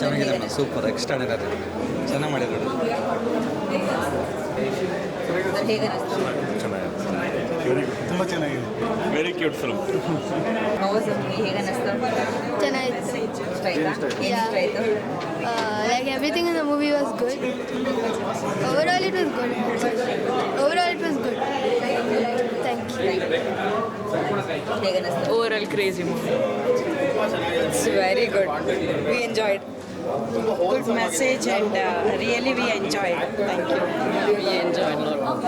ಚೆನ್ನಾಗಿದೆ super extraordinary ಚೆನ್ನಾಗಿ ಮಾಡಿದ್ರು ಹೇಗೆ ತುಂಬ ಚೆನ್ನಾಗಿದೆ. Very cute film. ಹೇಗೆ ಅನ್ನಿಸ್ತು? ಚೆನ್ನಾಗಿತ್ತು. ಇಷ್ಟ ಆಯ್ತಾ? ಏನು ಇಷ್ಟ ಆಯಿತು? Like everything in the movie was good. Overall it was good. Thank you. ಹೇಗೆ ಅನ್ನಿಸ್ತು? Overall crazy movie. It's very good. We enjoyed. Good message and really we enjoyed. Thank you. We enjoyed a lot.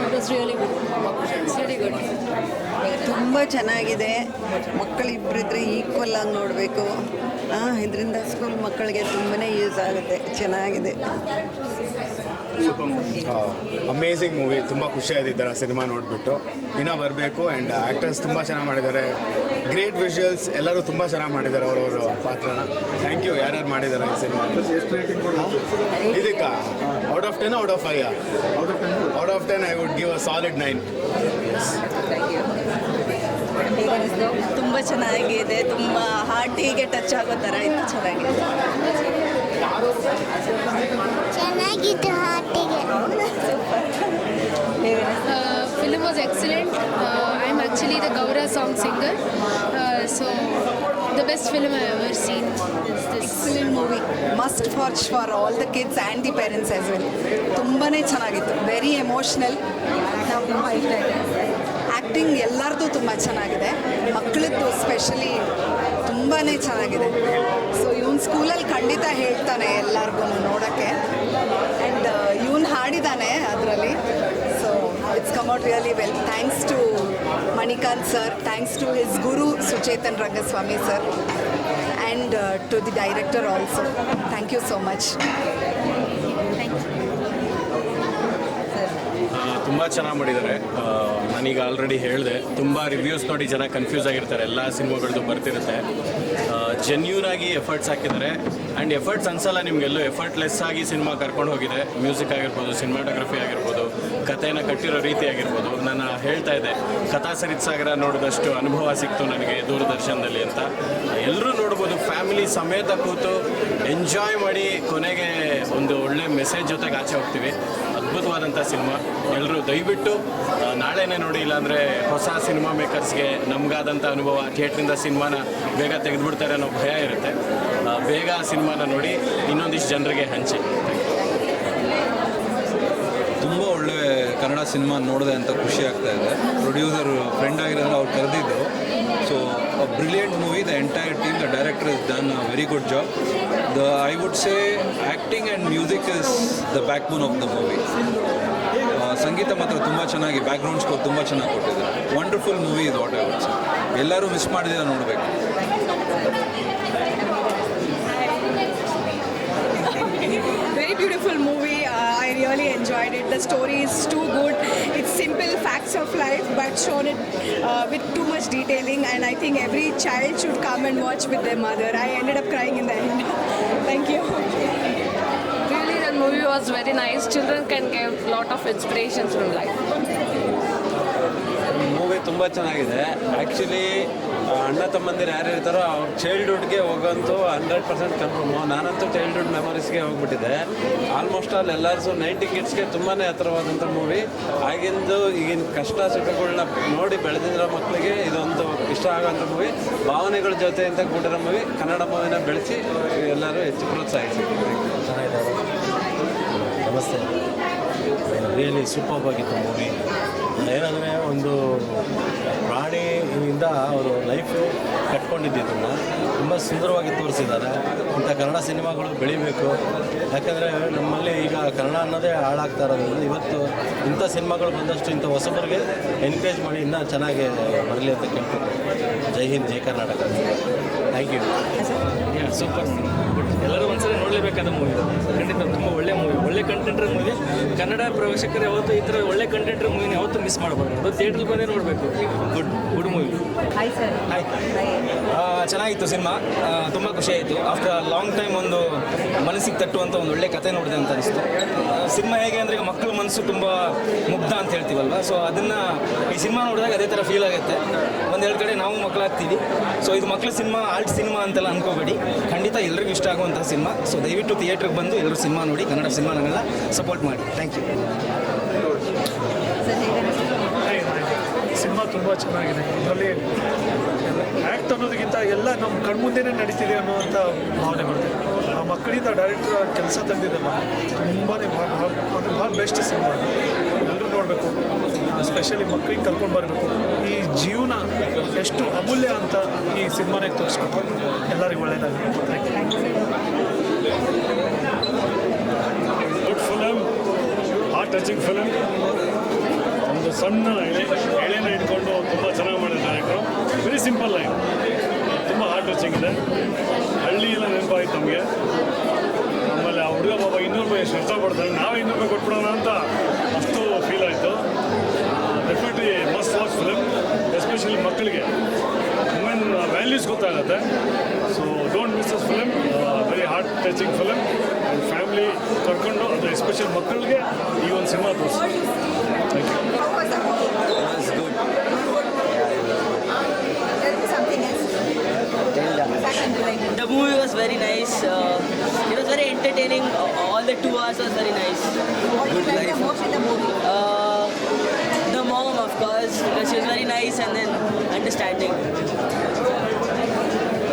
It was really good. It's really good. ತುಂಬ ಚೆನ್ನಾಗಿದೆ. ಮಕ್ಕಳು ಇಬ್ಬರಿದ್ರೆ equal ಆಗಿ ನೋಡಬೇಕು. ಇದರಿಂದ school ಮಕ್ಕಳಿಗೆ ತುಂಬಾ ಯೂಸ್ ಆಗುತ್ತೆ. ಚೆನ್ನಾಗಿದೆ. Amazing movie. ತುಂಬ ಖುಷಿಯಾಗಿದ್ದಾರೆ ಸಿನಿಮಾ ನೋಡಿಬಿಟ್ಟು. ಇನ್ನೂ ಬರಬೇಕು. ಆ್ಯಂಡ್ ಆ್ಯಕ್ಟರ್ಸ್ ತುಂಬ ಚೆನ್ನಾಗಿ ಮಾಡಿದ್ದಾರೆ. Great visuals. ಎಲ್ಲರೂ ತುಂಬ ಚೆನ್ನಾಗಿ ಮಾಡಿದ್ದಾರೆ ಅವರವರು ಪಾತ್ರನ. ಥ್ಯಾಂಕ್ ಯು ಯಾರ್ಯಾರು ಮಾಡಿದ್ದಾರೆ ಈ ಸಿನಿಮಾ. ಇದಕ್ಕೆ out of 10 out of 5 out of 10 I would give a solid 9. ಹೇಗೆ ಅನ್ನಿಸ್ತು? ತುಂಬ ಚೆನ್ನಾಗಿದೆ. ತುಂಬ ಹಾರ್ಟಿಗೆ ಟಚ್ ಆಗೋ ಥರ ಇತ್ತು. ಚೆನ್ನಾಗಿದೆ. ಚೆನ್ನಾಗಿತ್ತು ಹಾರ್ಟಿಗೆ. ಹೇಗೆ ಅನ್ನಿಸ್ತು? Film was excellent. I'm actually the Gaura song singer. So the best film I've ever seen is this. Excellent movie. Must watch for all the kids and the parents as well. ತುಂಬಾ ಚೆನ್ನಾಗಿತ್ತು. Very emotional. ತುಂಬ ಇಷ್ಟ ಆಯಿತು. Acting ಎಲ್ಲರದ್ದು ತುಂಬ ಚೆನ್ನಾಗಿದೆ. ಮಕ್ಕಳದ್ದು specially ತುಂಬಾ ಚೆನ್ನಾಗಿದೆ. ಸೊ ಇವನು ಸ್ಕೂಲಲ್ಲಿ ಖಂಡಿತ ಹೇಳ್ತಾನೆ ಎಲ್ಲರಿಗೂ ನೋಡೋಕ್ಕೆ. ಆ್ಯಂಡ್ ಇವನು ಹಾಡಿದ್ದಾನೆ ಅದರಲ್ಲಿ. So it's come out really well. Thanks to Manikanth sir. Thanks to his guru Suchethan Rangaswamy sir. And to the director also. Thank you so much. ತುಂಬ ಚೆನ್ನಾಗಿ ಮಾಡಿದ್ದಾರೆ. ನಾನೀಗ ಆಲ್ರೆಡಿ ಹೇಳಿದೆ, ತುಂಬ ರಿವ್ಯೂಸ್ ನೋಡಿ ಜನ ಕನ್ಫ್ಯೂಸ್ ಆಗಿರ್ತಾರೆ. ಎಲ್ಲ ಸಿನಿಮಾಗಳದ್ದು ಬರ್ತಿರುತ್ತೆ. ಜೆನ್ಯೂನ್ ಆಗಿ ಎಫರ್ಟ್ಸ್ ಹಾಕಿದ್ದಾರೆ. ಆ್ಯಂಡ್ ಎಫರ್ಟ್ಸ್ ಅನ್ಸಲ್ಲ ನಿಮಗೆಲ್ಲೂ. ಎಫರ್ಟ್ಲೆಸ್ ಆಗಿ ಸಿನಿಮಾ ಕರ್ಕೊಂಡು ಹೋಗಿದೆ. ಮ್ಯೂಸಿಕ್ ಆಗಿರ್ಬೋದು, ಸಿನಿಮಾಟೋಗ್ರಫಿ ಆಗಿರ್ಬೋದು, ಕಥೆನ ಕಟ್ಟಿರೋ ರೀತಿ ಆಗಿರ್ಬೋದು. ನಾನು ಹೇಳ್ತಾ ಇದ್ದೆ, ಕಥಾ ಸರಿತ್ ಸಾಗರ ನೋಡಿದಷ್ಟು ಅನುಭವ ಸಿಕ್ತು ನನಗೆ ದೂರದರ್ಶನದಲ್ಲಿ ಅಂತ. ಎಲ್ಲರೂ ನೋಡ್ಬೋದು. ಫ್ಯಾಮಿಲಿ ಸಮೇತ ಕೂತು ಎಂಜಾಯ್ ಮಾಡಿ ಕೊನೆಗೆ ಒಂದು ಒಳ್ಳೆ ಮೆಸೇಜ್ ಜೊತೆಗೆ ಆಚೆ ಹೋಗ್ತೀವಿ. ಅದ್ಭುತವಾದಂಥ ಸಿನಿಮಾ. ಎಲ್ಲರೂ ದಯವಿಟ್ಟು ನಾಳೆನೇ ನೋಡಿ. ಇಲ್ಲಾಂದರೆ ಹೊಸ ಸಿನಿಮಾ ಮೇಕರ್ಸ್ಗೆ ನಮಗಾದಂಥ ಅನುಭವ, ಥಿಯೇಟ್ರಿಂದ ಸಿನಿಮಾನ ಬೇಗ ತೆಗೆದುಬಿಡ್ತಾರೆ ಅನ್ನೋ ಭಯ ಇರುತ್ತೆ. ಬೇಗ ಸಿನಿಮಾನ ನೋಡಿ ಇನ್ನೊಂದಿಷ್ಟು ಜನರಿಗೆ ಹಂಚಿ. ತುಂಬ ಒಳ್ಳೆ ಕನ್ನಡ ಸಿನಿಮಾ ನೋಡಿದೆ ಅಂತ ಖುಷಿ ಆಗ್ತಾ ಇದೆ. ಪ್ರೊಡ್ಯೂಸರ್ ಫ್ರೆಂಡ್ ಆಗಿರೋದ್ರೆ ಅವ್ರು ಕರೆದಿದ್ದರು. So brilliant movie. The entire team, the director is done a very good job. I would say acting and music is the back bone of the movie. ಸಂಗೀತ ಮಾತ್ರ ತುಂಬ ಚೆನ್ನಾಗಿ, ಬ್ಯಾಕ್ಗ್ರೌಂಡ್ ಸ್ಕೋರ್ ತುಂಬ ಚೆನ್ನಾಗಿ ಕೊಟ್ಟಿದ್ದಾರೆ. ವಂಡರ್ಫುಲ್ ಮೂವಿ ಇದು. What I would say. ಎಲ್ಲರೂ miss ಮಾಡಿದ್ರೆ ನೋಡಬೇಕು. Very beautiful movie. I really enjoyed it. The story is too good. It's simple facts of life but shown it with too much detailing, and I think every child should come and watch with their mother. I ended up crying in the end. Thank you. Really, the movie was very nice. Children can get a lot of inspirations from life. Movie ತುಂಬ ಚೆನ್ನಾಗಿದೆ. Actually ಅಣ್ಣ ತಮ್ಮಂದಿರು ಯಾರು ಇರ್ತಾರೋ ಅವ್ರ ಚೈಲ್ಡ್ಹುಡ್ಗೆ ಹೋಗೋಂತೂ 100% confirm. ನಾನಂತೂ childhood ಮೆಮೊರೀಸ್ಗೆ ಹೋಗ್ಬಿಟ್ಟಿದ್ದೆ. Almost all ಎಲ್ಲರೂ 90 ಕಿಡ್ಸ್ಗೆ ತುಂಬಾ ಹತ್ತಿರವಾದಂಥ ಮೂವಿ. ಆಗಿಂದು ಈಗಿನ ಕಷ್ಟ ಸುಖಗಳನ್ನ ನೋಡಿ ಬೆಳೆದಿರೋ ಮಕ್ಕಳಿಗೆ ಇದೊಂದು ಇಷ್ಟ ಆಗೋಂಥ ಮೂವಿ. ಭಾವನೆಗಳ ಜೊತೆ ಅಂತ ಕೂಡಿರೋ ಮೂವಿ. ಕನ್ನಡ ಮೂವಿನ ಬೆಳೆಸಿ ಎಲ್ಲರೂ ಹೆಚ್ಚು ಪ್ರೋತ್ಸಾಹಿಸಿ. ನಮಸ್ತೆ. ರಿಯಲಿ ಸೂಪರ್ಬ್ ಆಗಿತ್ತು ಮೂವಿ. ಏನಂದರೆ ಒಂದು ಪ್ರಾಣಿಯಿಂದ ಅವರು ಲೈಫ್ ಕಟ್ಕೊಂಡಿದ್ದನ್ನು ತುಂಬ ಸುಂದರವಾಗಿ ತೋರಿಸಿದ್ದಾರೆ. ಇಂಥ ಕನ್ನಡ ಸಿನಿಮಾಗಳು ಬೆಳಿಬೇಕು. ಯಾಕಂದರೆ ನಮ್ಮಲ್ಲಿ ಈಗ ಕನ್ನಡ ಅನ್ನೋದೇ ಹಾಳಾಗ್ತಾ ಇರೋದ್ರಿಂದ ಇವತ್ತು ಇಂಥ ಸಿನಿಮಾಗಳು ಬಂದಷ್ಟು ಇಂಥ ಹೊಸಬರಿಗೆ ಎನ್ಕರೇಜ್ ಮಾಡಿ ಇನ್ನೂ ಚೆನ್ನಾಗಿ ಬರಲಿ ಅಂತ ಕೇಳ್ತೀನಿ. ಜೈ ಹಿಂದ್, ಜೈ ಕರ್ನಾಟಕ. Thank you. ಸೂಪರ್. ಎಲ್ಲರೂ ಒಂದ್ಸಲ ನೋಡಲೇಬೇಕಾದ ಮೂವಿ. ಖಂಡಿತ ತುಂಬ ಒಳ್ಳೆ ಮೂವಿ, ಒಳ್ಳೆ ಕಂಟೆಂಟ್ರ ಮೂವಿ. ಕನ್ನಡ ಪ್ರೇಕ್ಷಕರು ಯಾವತ್ತೂ ಈ ಥರ ಒಳ್ಳೆ ಕಂಟೆಂಟ್ರ ಮೂವಿನ ಯಾವತ್ತೂ ಮಿಸ್ ಮಾಡಬಾರ್ದು. ಅದು ಥಿಯೇಟ್ರಲ್ಲಿ ಬಂದೇ ನೋಡಬೇಕು. Good movie. Hi sir. Hi. ಚೆನ್ನಾಗಿತ್ತು ಸಿನಿಮಾ. ತುಂಬ ಖುಷಿ ಆಯಿತು. ಆಫ್ಟರ್ ಲಾಂಗ್ ಟೈಮ್ ಒಂದು ಮನಸ್ಸಿಗೆ ತಟ್ಟುವಂಥ ಒಂದು ಒಳ್ಳೆ ಕತೆ ನೋಡಿದೆ ಅಂತ ಅನಿಸ್ತು. ಸಿನಿಮಾ ಹೇಗೆ ಅಂದರೆ ಈಗ ಮಕ್ಕಳ ಮನಸ್ಸು ತುಂಬ ಮುಗ್ಧ ಅಂತ ಹೇಳ್ತೀವಲ್ವ, ಸೊ ಅದನ್ನು ಈ ಸಿನಿಮಾ ನೋಡಿದಾಗ ಅದೇ ಥರ ಫೀಲ್ ಆಗುತ್ತೆ. ಒಂದೆರಡು ಕಡೆ ನಾವು ಮಕ್ಕಳಾಗ್ತೀವಿ. ಸೊ ಇದು ಮಕ್ಕಳ ಸಿನಿಮಾ, ಆರ್ಟ್ ಸಿನಿಮಾ ಅಂತೆಲ್ಲ ಅನ್ಕೋಬೇಡಿ, ಖಂಡಿತ ಎಲ್ರಿಗೂ ಇಷ್ಟ ಆಗುವಂಥ ಸಿನಿಮಾ. ಸೊ ದಯವಿಟ್ಟು ಥಿಯೇಟ್ರಿಗೆ ಬಂದು ಎಲ್ಲರೂ ಸಿನಿಮಾ ನೋಡಿ, ಕನ್ನಡ ಸಿನಿಮಾಗಳನ್ನ ಸಪೋರ್ಟ್ ಮಾಡಿ. Thank you. ಸಿನಿಮಾ ತುಂಬ ಚೆನ್ನಾಗಿದೆ. ಇದರಲ್ಲಿ ಆ್ಯಕ್ಟ್ ಅನ್ನೋದಕ್ಕಿಂತ ಎಲ್ಲ ನಮ್ಮ ಕಣ್ಮುಂದೆನೇ ನಡೀತಿದೆ ಅನ್ನುವಂಥ ಭಾವನೆ ಬರುತ್ತೆ. ಆ ಮಕ್ಕಳಿಂದ ಡೈರೆಕ್ಟರ್ ಕೆಲಸ ತಂದಿದ್ದಲ್ಲ, ತುಂಬಾ ಭಾಳ ಬೆಸ್ಟ್ ಸಿನಿಮಾ. ಎಲ್ಲರೂ ನೋಡಬೇಕು, ಸ್ಪೆಷಲಿ ಮಕ್ಕಳಿಗೆ ಕರ್ಕೊಂಡು ಬರಬೇಕು. ಈ ಜೀವನ ಎಷ್ಟು ಅಮೂಲ್ಯ ಅಂತ ಈ ಸಿನಿಮಾನಾಗ ತೋರಿಸ್ಬೇಕು. ಎಲ್ಲರಿಗೂ ಒಳ್ಳೆಯದಾಗಲಿ. Good film, heart touching film. ಒಂದು ಸಣ್ಣ ಎಳೆನ ಇಟ್ಕೊಂಡು ತುಂಬ ಚೆನ್ನಾಗಿ ಮಾಡಿದ ಡೈರೆಕ್ಟ್ರು. ವೆರಿ ಸಿಂಪಲ್ ಲೈನ್, ತುಂಬ ಹಾರ್ಟ್ ಟಚಿಂಗ್ ಇದೆ. ಹಳ್ಳಿ ಎಲ್ಲ ನೆನಪಾಯ್ತು ನಮಗೆ. ಆಮೇಲೆ ಆ ಹುಡುಗ ಬಾಬಾ 200 ರೂಪಾಯಿ ಎಷ್ಟು ಇಷ್ಟಪಡ್ತಾರೆ, ನಾವೇ 200 ರೂಪಾಯಿ ಕೊಟ್ಬಿಡೋಣ ಅಂತ ಅಷ್ಟು ಫೀಲ್ ಆಯಿತು. Definitely must watch film, especially ಮಕ್ಕಳಿಗೆ ವುಮೆನ್ ವ್ಯಾಲ್ಯೂಸ್ ಗೊತ್ತಾಗುತ್ತೆ. So don't miss this film, very heart touching film. And family ಕರ್ಕೊಂಡು, ಅದು ಎಸ್ಪೆಷಲಿ ಮಕ್ಕಳಿಗೆ ಈ ಒಂದು ಸಿನಿಮಾ ತೋರಿಸಿ. Thank you. The movie was very nice. It was very entertaining. All the 2 hours was very nice. Good life. Most in the movie? The mom, of course, because she was very nice and then understanding.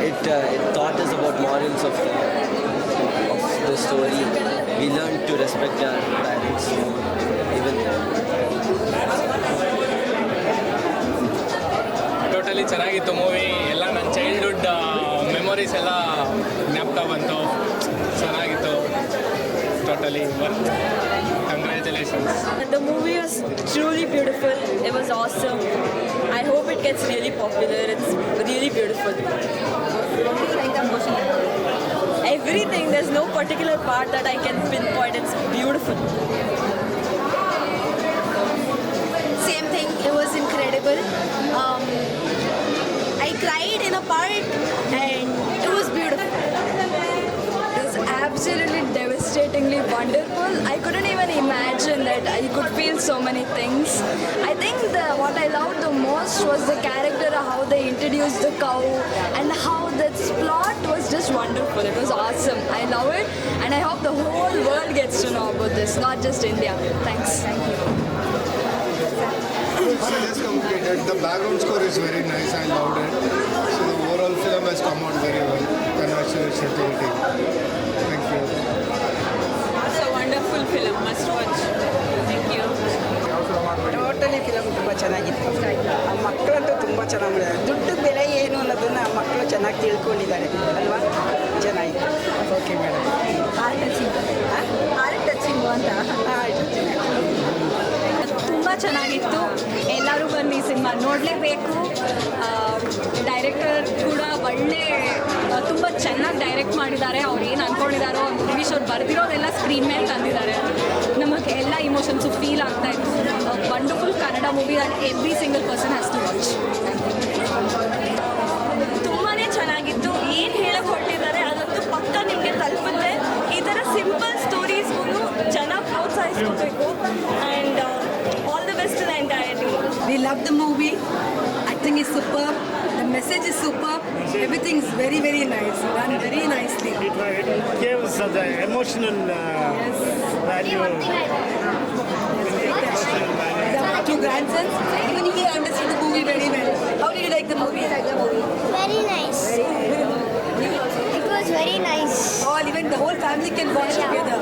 It taught us about morals of the story. We learned to respect our parents more, even totally ಚೆನ್ನಾಗಿತ್ತು movie. ಎಲ್ಲ ನನ್ನ childhood memories ಎಲ್ಲ ಜ್ಞಾಪಕ ಬಂತು. ಚೆನ್ನಾಗಿತ್ತು. Totally worth. Congratulations. The movie was truly beautiful. It was awesome. I hope it gets really popular. It's really beautiful. Everything. There's no particular part that I can pinpoint. It's beautiful. Same thing, it was incredible. I cried in a part and it was beautiful. It was absolutely devastatingly wonderful. I couldn't even imagine that I could feel so many things. I think what I loved the most was the character, how they introduced the cow and how that plot was just wonderful. It was awesome. I love it and I hope the whole world gets to know about this, not just India. Thanks. Thank you. Just completed. The background score is very nice. I loved it. So the overall film has come out very well. Congratulations to the team. Thank you. It's a wonderful film. Must watch. Thank you. Totally film ತುಂಬ ಚೆನ್ನಾಗಿತ್ತು. ಆ ಮಕ್ಕಳಂತೂ ತುಂಬ ಚೆನ್ನಾಗಿ ಮಾಡಿದ್ದಾರೆ. ದುಡ್ಡು ಬೆಲೆ ಏನು ಅನ್ನೋದನ್ನು ಆ ಮಕ್ಕಳು ಚೆನ್ನಾಗಿ ತಿಳ್ಕೊಂಡಿದ್ದಾರೆ ಅಲ್ವಾ? ಚೆನ್ನಾಗಿತ್ತು. Okay madam. ಆರ್ಟ್ ಟಚಿಂಗು ಅಂತ ತುಂಬ ಚೆನ್ನಾಗಿತ್ತು. ಎಲ್ಲರೂ ಬಂದು ಈ ಸಿನಿಮಾ ನೋಡಲೇಬೇಕು. ಡೈರೆಕ್ಟರ್ ಕೂಡ ತುಂಬ ಚೆನ್ನಾಗಿ ಡೈರೆಕ್ಟ್ ಮಾಡಿದ್ದಾರೆ. ಅವ್ರು ಏನು ಅಂದ್ಕೊಂಡಿದ್ದಾರೋ ಗಿರೀಶ್ ಅವ್ರು ಬರೆದಿರೋದೆಲ್ಲ ಸ್ಕ್ರೀನ್ ಮೇಲೆ ತಂದಿದ್ದಾರೆ. ನಮಗೆ ಎಲ್ಲ ಇಮೋಷನ್ಸು ಫೀಲ್ ಆಗ್ತಾ ಇತ್ತು. Wonderful Kannada movie that every single person has to watch. ತುಂಬಾ ಚೆನ್ನಾಗಿತ್ತು. ಏನು ಹೇಳಕ್ಕೆ ಹೊರಟಿದ್ದಾರೆ ಅದಂತೂ ಪಕ್ಕ ನಿಮಗೆ ತಲುಪುತ್ತೆ. ಈ ಥರ ಸಿಂಪಲ್ ಸ್ಟೋರೀಸ್ಗೂ ಜನ ಪ್ರೋತ್ಸಾಹಿಸ್ಕೋಬೇಕು. And all the best to the entire team. We love the movie. Acting is superb. The message is superb. Everything is very, very nice. Done very nicely. It gave us the emotional value. The 2 grandsons. Even he understood the movie very well. How did you like the movie? Very nice. It was very nice. All, even the whole family can watch together.